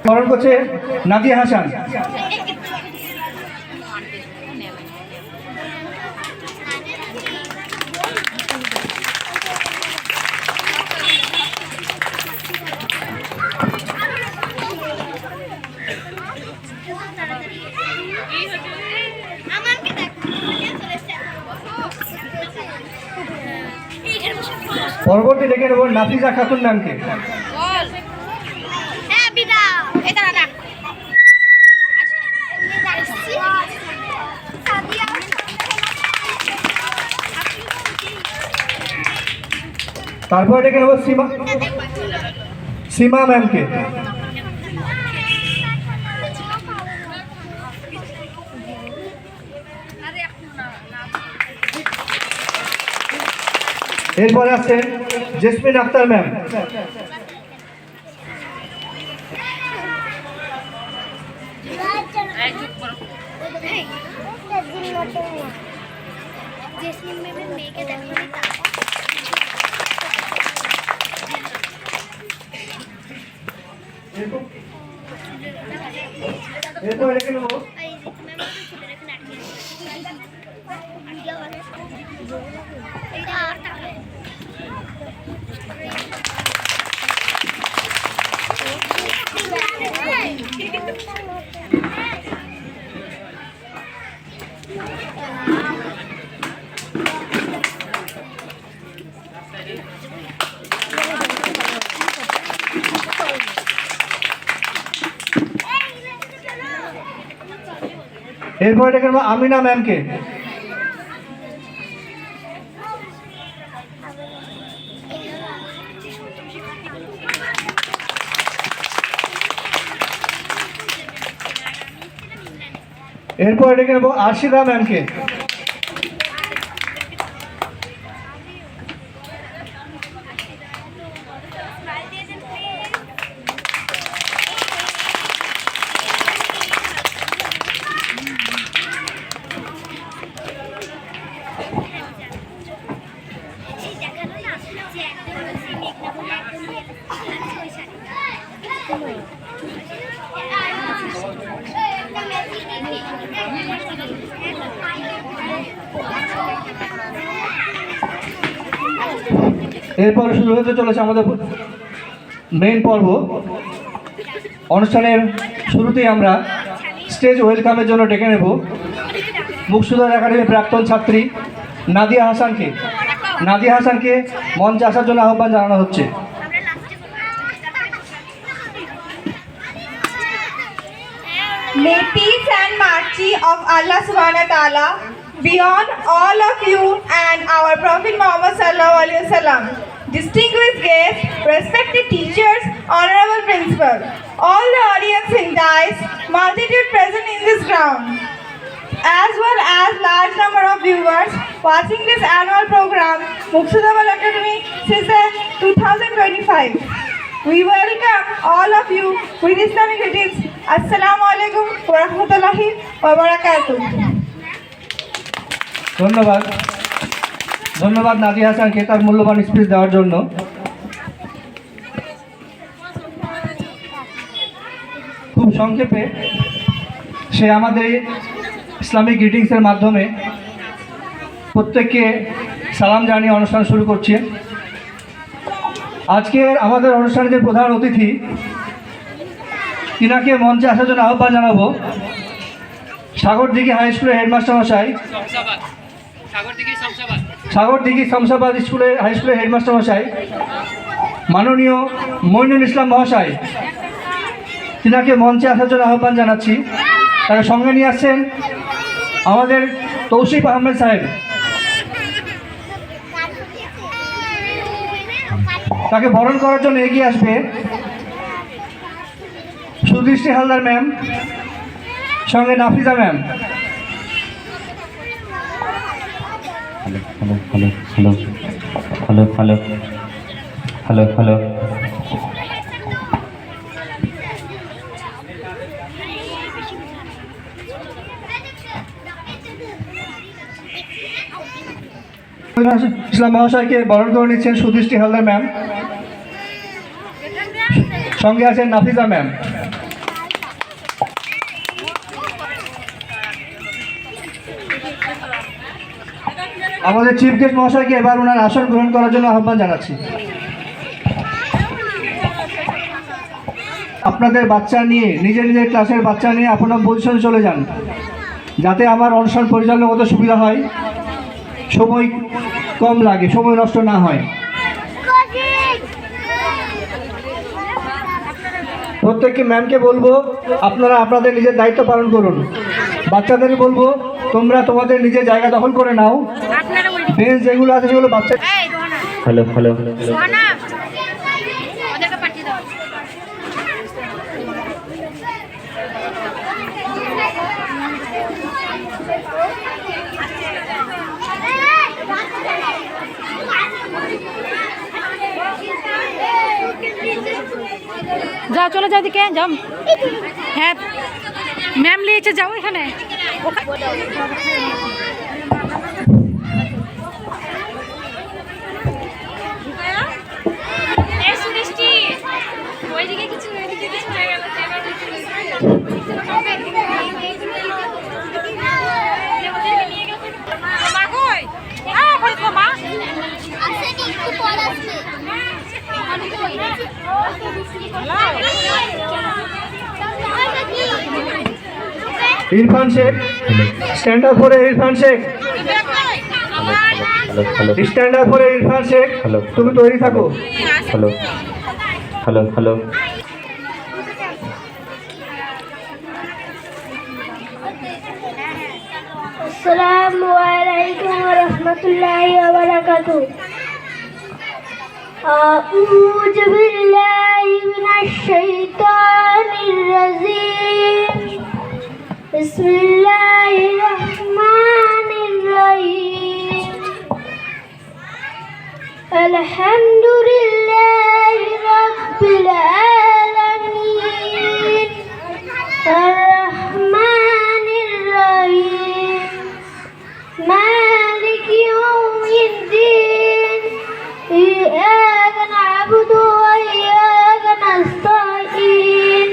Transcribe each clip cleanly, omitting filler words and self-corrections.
বরণ করছে নাদিয়া হাসান। পরবর্তী ডেকে নেব নাফিজা খাতুন ম্যামকে। তারপর ডেকে নেব সীমা ম্যামকে। এরপরে আছেন জেসমিন আক্তার ম্যাম। এরপরে রেখে নেব এরপরে ডেকে নেব আমিনা ম্যামকে। এরপরে ডেকে নেব আরশিদা ম্যামকে। এরপরে শুরু হতে চলেছে আমাদের মেইন পর্ব। অনুষ্ঠানের শুরুতেই আমরা স্টেজ ওয়েলকামের জন্য ডেকে নেব মুকসুদার একাডেমির প্রাক্তন ছাত্রী নাদিয়া হাসানকে। নাদিয়া হাসানকে মঞ্চে আসার জন্য আহ্বান জানানো হচ্ছে। May peace and mercy of Allah subhanahu wa ta'ala be on all of you and our Prophet Muhammad sallallahu alaihi wasallam. Distinguished guests, respected teachers, honorable principal, all the audience in dais, multitude present in this ground, as well as large number of viewers watching this annual program, Muqsadawal Academy season 2025. We welcome all of you with Islamic greetings. Assalamu alaikum wa rahmatullahi wa barakatuh. ধন্যবাদ ধন্যবাদ নাদিয়া হাসানকে তার মূল্যবান speech দেওয়ার জন্য। খুব সংক্ষেপে সে আমাদের ইসলামিক গ্রিটিংসের মাধ্যমে প্রত্যেককে সালাম জানিয়ে অনুষ্ঠান শুরু করছে। আজকের আমাদের অনুষ্ঠানের যে প্রধান অতিথি তিনাকে মঞ্চে আসার জন্য আহ্বান জানাবো সাগরদিঘি হাই স্কুলের হেডমাস্টার মশাই, সাগরদিঘি শমশাবাদ স্কুলের হাই স্কুলের হেডমাস্টার মশাই মাননীয় মইনুল ইসলাম মহাশয়, তিনাকে মঞ্চে আসার জন্য আহ্বান জানাচ্ছি। তার সঙ্গে নিয়ে আসছেন আমাদের তৌসিফ আহমেদ সাহেব, তাকে বরণ করার জন্য এগিয়ে আসবে সুদৃষ্টি হালদার ম্যাম, সঙ্গে Nafiza ma'am. Hello hello hello hello hello Islam মহাশয়কে বরণ করে নিচ্ছেন সুদৃষ্টি হালদার ম্যাম, সঙ্গে আছেন নাফিজা ম্যাম। আমাদের চিফ গেস্ট মহাশয়কে এবার ওনার আসন গ্রহণ করার জন্য আহ্বান জানাচ্ছি। আপনাদের বাচ্চা নিয়ে, নিজের নিজের ক্লাসের বাচ্চা নিয়ে আপনার পজিশনে চলে যান, যাতে আমার অনুষ্ঠান পরিচালনা করতে সুবিধা হয়, সময় কম লাগে, সময় নষ্ট না হয়। প্রত্যেককে ম্যামকে বলবো আপনারা আপনাদের নিজের দায়িত্ব পালন করুন। বাচ্চাদের বলবো তোমরা তোমাদের নিজের জায়গা দখল করে নাও। বেঞ্চ যেগুলো আছে সেগুলো বাচ্চা। হ্যালো হ্যালো যাও, চলে যাও দিকে যাও। হ্যাঁ ম্যাম লিয়েছে, যাও এখানে। Irfan Sheikh, stand up for Irfan Sheikh, stand up for Irfan Sheikh. তুমি তৈরি থাকো। হ্যালো হ্যালো হ্যালো আসসালামু আলাইকুম ওয়া রাহমাতুল্লাহি ওয়া বারাকাতুহু। আউযু বিল্লাহি মিনাশ শাইতানির রাজীম। বিসমিল্লাহির রহমানির রহিম। আলহামদুলিল্লাহি রাব্বিল আলামিন। আর-রাহমানির রহিম। মালিকি ইয়াউমিদ্দিন। ইyyaka na'budu wa iyyaka nasta'in।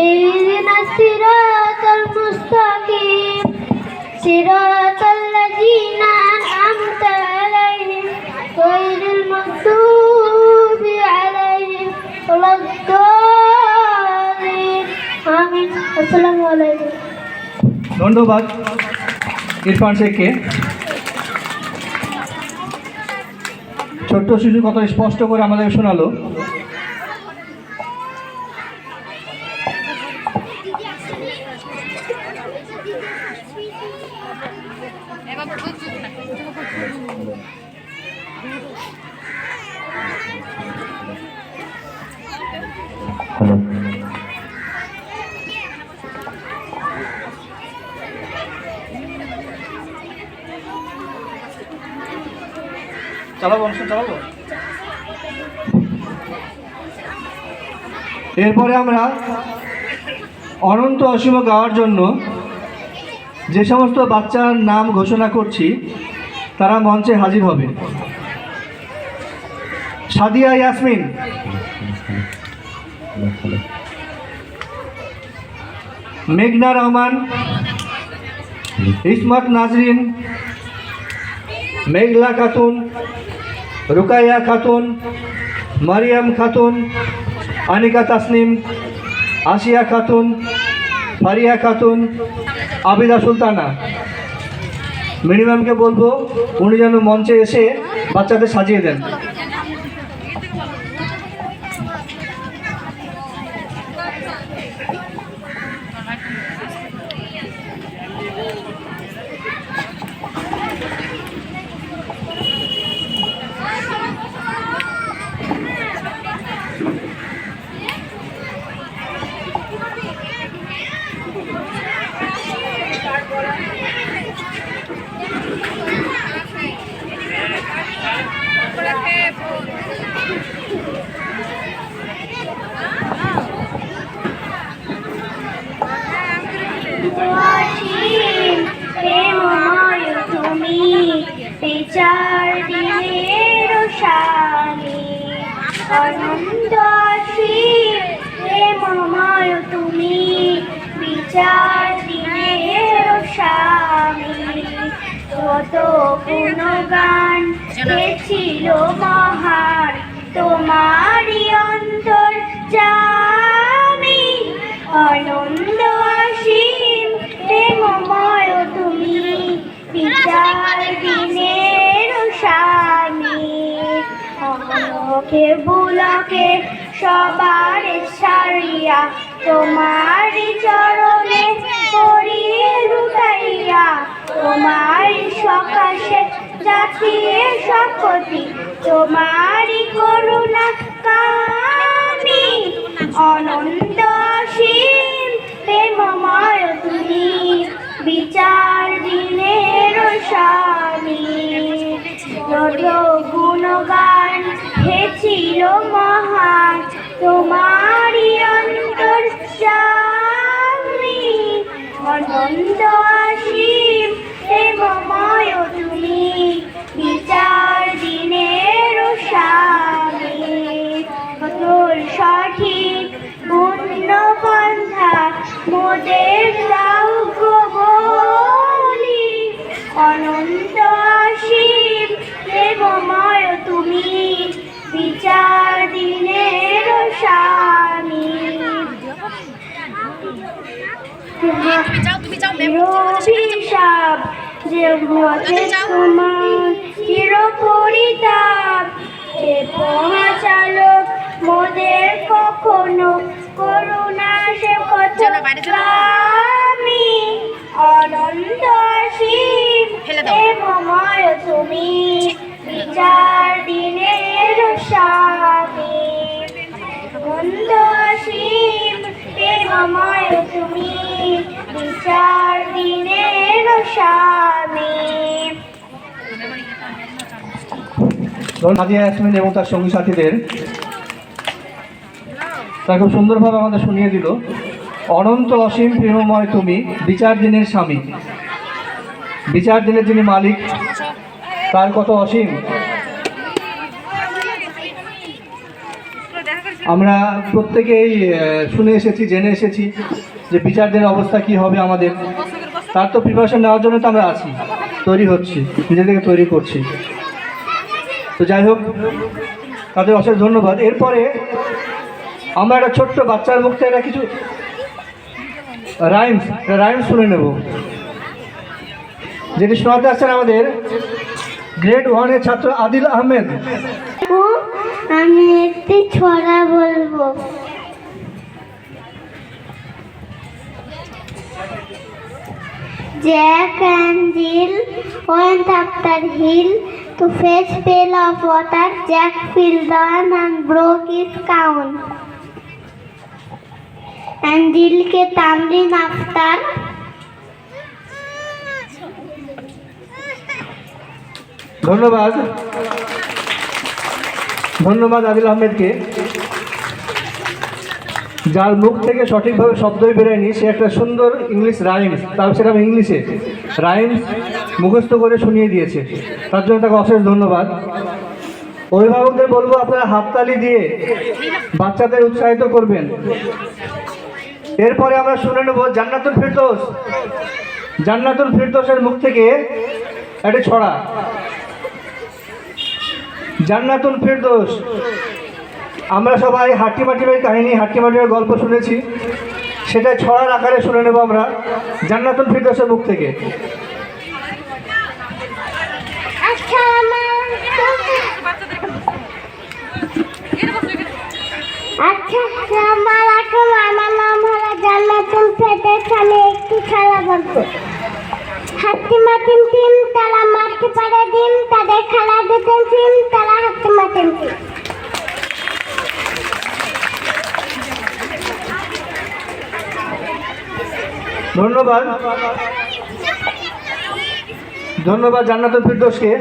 ihdinas siratal mustaqim। siratal ladzina an'amta 'alaihim ghairil maghdubi 'alaihim waladdallin। আমিন। আসসালামু আলাইকুম। ধন্যবাদ ইরফান শেখকে। ছোট্ট শিশু কত স্পষ্ট করে আমাদের শোনালো। হ্যালো চালাবো, অনুষ্ঠান চালাবো। এরপরে আমরা অনন্ত অসীম গাওয়ার জন্য যে সমস্ত বাচ্চার নাম ঘোষণা করছি তারা মঞ্চে হাজির হবে। সাদিয়া ইয়াসমিন, মেঘনা রহমান, ইসমত নাজরিন, মেঘলা খাতুন, রুকাইয়া খাতুন, মারিয়াম খাতুন, আনিকা তাসনিম, আসিয়া খাতুন, ফারিয়া খাতুন, আবিদা সুলতানা। মিনিমামকে বলবো উনি যেন মঞ্চে এসে বাচ্চাদের সাজিয়ে দেন। অনন্ত অসীম প্রেমময় তুমি, বিচার দিনের স্বামী। কত গুণগান ছিল মহান তোমারই অন্তর জামি। অনন্ত অসীম প্রেমময় তুমি, বিচার দিনের স্বামী। অহকে বুলকে সবার ছাড়িয়া, তোমারই চরণে করিয়ে লুটাইয়া। তোমারই সকাশে জাতিয়ে শপথি, তোমারই করুণা কামি। অনন্ত অসীম প্রেমময় তুমি, বিচার দিনের স্বামী। যত গুণগান ছিল মহান তোমারই অন্তর জামি। অনন্ত অসীম প্রেমময় তুমি, বিচার দিনের স্বামী। তোর সঠিক পূর্ণ পন্থা মোদের দাও গো বলি। অনন্ত অসীম প্রেমময় তুমি, বিচার দিনের স্বামী। অভিশাপ যে মতে তোমার চির পরিতাপ, এ পৌঁছালোক মোদের কখনো করুণা সে আমি। অনন্ত অসীম প্রেমময় তুমি, বিচার দিনের স্বামী। অনন্ত অসীম প্রেমময় তুমি, বিচার দিনের স্বামী। নাদিয়া ইয়াসমিন এবং তার সঙ্গী সাথীদের তারা খুব সুন্দরভাবে আমাদের শুনিয়ে দিল অনন্ত অসীম প্রেমময় তুমি, বিচার দিনের স্বামী। বিচার দিনের যিনি মালিক তার কত অসীম। আমরা প্রত্যেকেই শুনে এসেছি, জেনে এসেছি যে বিচার দিনের অবস্থা কি হবে আমাদের। তার তো প্রিপারেশন নেওয়ার জন্য তো আমরা আছি, তৈরি হচ্ছি, নিজেদেরকে তৈরি করছি। তো যাই হোক, তাদের অশেষ ধন্যবাদ। এরপরে আমরা একটা ছোট্ট বাচ্চার মুখ থেকে কিছু রাইমস শুনে নেব, যেটি শোনাতে আসছেন আমাদের গ্রেড 1-এর ছাত্র আদিল আহমেদ। আমি একটি ছড়া বলবো। Jack and Jill went up the hill to fetch pail of water. Jack fell down and broke his crown, and Jill came tumbling after. ধন্যবাদ আদিল আহমেদকে, যার মুখ থেকে সঠিকভাবে শব্দই বেরোয়নি সে একটা সুন্দর ইংলিশ রাইমস, তার সেটা ইংলিশে রাইমস মুখস্থ করে শুনিয়ে দিয়েছে। তার জন্য তাকে অশেষ ধন্যবাদ। অভিভাবকদের বলবো আপনারা হাততালি দিয়ে বাচ্চাদের উৎসাহিত করবেন। এরপরে আমরা শুনে নেব জান্নাতুল ফিরদৌসের মুখ থেকে একটি ছড়া। জান্নাতুল ফিরদৌস, আমরা সবাই হাট্টিমাটিমের কাহিনী, হাট্টিমাটিমের গল্প শুনেছি, সেটা ছড়ার আকারে শুনে নেব আমরা জান্নাতুল ফিরদৌসের মুখ থেকে। আমার নাম হলো জান্নাতুল ফিরদৌস। আমি একটি ছড়া বলবো। হাট্টিমাটিম টিম, তারা মারতে পারে ডিম, তাদের খেলা দিতেন সিম, তারা হাট্টিমাটিম টিম। ধন্যবাদ জান্নাতুল ফিরদৌসকে।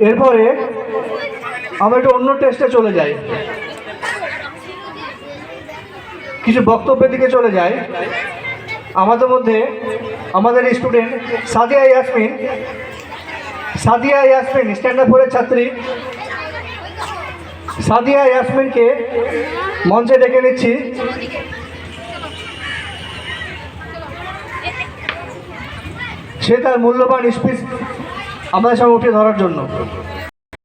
এরপরে আমরা একটু অন্য টেস্টে চলে যাই, কিছু বক্তব্যের দিকে চলে যাই। আমাদের মধ্যে আমাদের student Sadia Yasmin stand up ফোরের ছাত্রী সাদিয়া ইয়াসমিনকে মঞ্চে ডেকে নিচ্ছি। সে তার মূল্যবান স্পিচ আমাদের সঙ্গে উঠে ধরার জন্য।